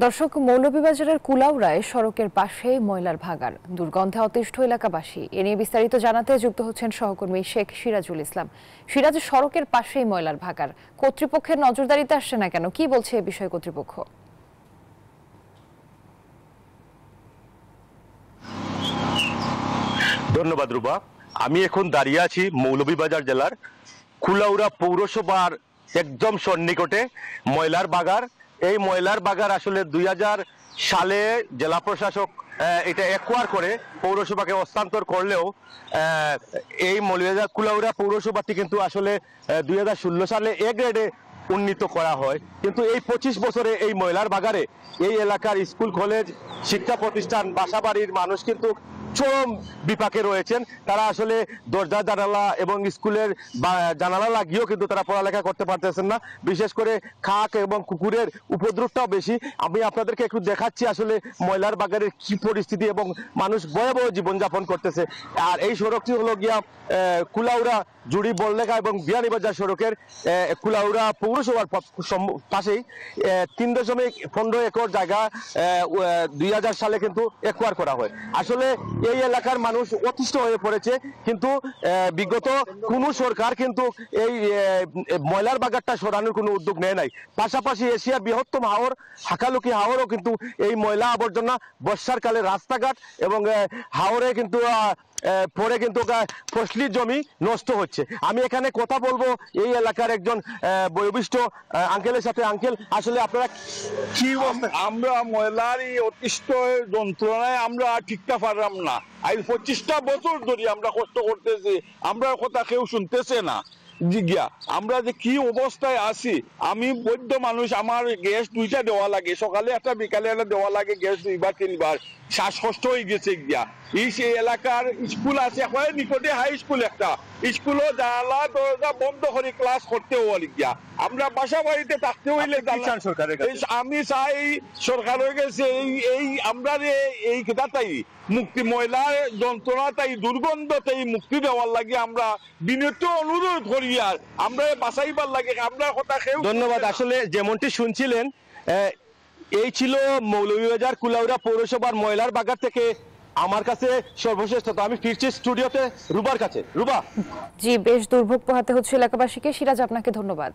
দর্শক, মৌলভীবাজারের কুলাউড়ায় সড়কের পাশেই ময়লার ভাগাড়, দুর্গন্ধে অতিষ্ঠ এলাকাবাসী। এ নিয়ে বিস্তারিত জানাতে যুক্ত হচ্ছেন সহকর্মী শেখ সিরাজুল ইসলাম। সিরাজ, সড়কের পাশেই ময়লার ভাগাড়, কর্তৃপক্ষের নজরদারিতে আসছে না কেন? কি বলছে এ বিষয়ে কর্তৃপক্ষ? ধন্যবাদ রুবা। আমি এখন দাঁড়িয়ে আছি মৌলভীবাজার জেলার কুলাউড়া পৌরসভার একদম সন্নিকটে ময়লার বাগার। এই ময়লার বাগার আসলে 2000 সালে জেলা প্রশাসক এটা অ্যাকোয়ার করে পৌরসভাকে হস্তান্তর করলেও এই মৌলভীবাজার কুলাউড়া পৌরসভাটি কিন্তু আসলে 2016 সালে এ গ্রেডে উন্নীত করা হয়। কিন্তু এই 25 বছরে এই ময়লার বাগারে এই এলাকার স্কুল, কলেজ, শিক্ষা প্রতিষ্ঠান, বাসাবাড়ির মানুষ কিন্তু চরম বিপাকে রয়েছেন। তারা আসলে দরজা জানালা এবং স্কুলের জানালা লাগিয়েও কিন্তু তারা পড়ালেখা করতে পারতেছেন না। বিশেষ করে খাক এবং কুকুরের উপদ্রবটাও বেশি। আমি আপনাদেরকে একটু দেখাচ্ছি আসলে ময়লার বাগানের কি পরিস্থিতি এবং মানুষ ভয়াবহ জীবনযাপন করতেছে। আর এই সড়কটি হলো গিয়া কুলাউড়া জুড়ি বললেখা এবং বিয়ানীবাজার সড়কের কুলাউড়া পৌরসভার পাশেই 3.15 একর জায়গা 2000 সালে কিন্তু একোয়ার করা হয়। আসলে এই এলাকার মানুষ অতিষ্ঠ হয়ে পড়েছে, কিন্তু বিগত কোন সরকার কিন্তু এই ময়লার বাগারটা সরানোর কোনো উদ্যোগ নেয় নাই। পাশাপাশি এশিয়ার বৃহত্তম হাওর হাকালুকি হাওরও কিন্তু এই ময়লা আবর্জনা বর্ষার কালে রাস্তাঘাট এবং হাওরে কিন্তু পরে কিন্তু ফসলি জমি নষ্ট হচ্ছে। আমি এখানে কথা বলবো এই এলাকার একজন বয়োজ্যেষ্ঠ আঙ্কেলের সাথে। আঙ্কেল, আসলে আপনারা কি অবস্থা? আমরা ময়লার এই অতিষ্ঠ যন্ত্রণায় আমরা ঠিকঠাক পারলাম না। আজ 25টা বছর ধরে আমরা কষ্ট করতেছি, আমরা কথা কেউ শুনতেছে না। জিজ্ঞা আমরা যে কি অবস্থায় আছি। আমি বৈধ মানুষ, আমার গ্যাস 2টা দেওয়া লাগে, সকালে একটা বিকালে একটা দেওয়া লাগে, গ্যাস 2বার 3বার। শ্বাসকষ্ট হয়ে গেছে গিয়া। এই সেই এলাকার স্কুল আছে, এখন নিকটে হাই স্কুল একটা, স্কুলও জানালা দরজা বন্ধ করে ক্লাস করতে হল গিয়া। আমরা বাসা বাড়িতে থাকতে হইলে আমি চাই সরকারের কাছে এই আমরা এই কথাটাই মুক্তি, ময়লার যন্ত্রণাটাই দুর্গন্ধটাই মুক্তি দেওয়ার লাগে আমরা বিনীত অনুরোধ করি। আর আমরা বাঁচাইবার লাগে আমরা কথা কেউ। ধন্যবাদ। আসলে যেমনটি শুনছিলেন, এই ছিল মৌলভীবাজার কুলাউড়া পৌরসভার ময়লার বাগার থেকে আমার কাছে সর্বশেষ তথ্য। আমি ফিরছি স্টুডিওতে রুবার কাছে। রুবা। জি, বেশ দুর্ভোগ পোহাতে হচ্ছে এলাকাবাসীকে। সিরাজ, আপনাকে ধন্যবাদ।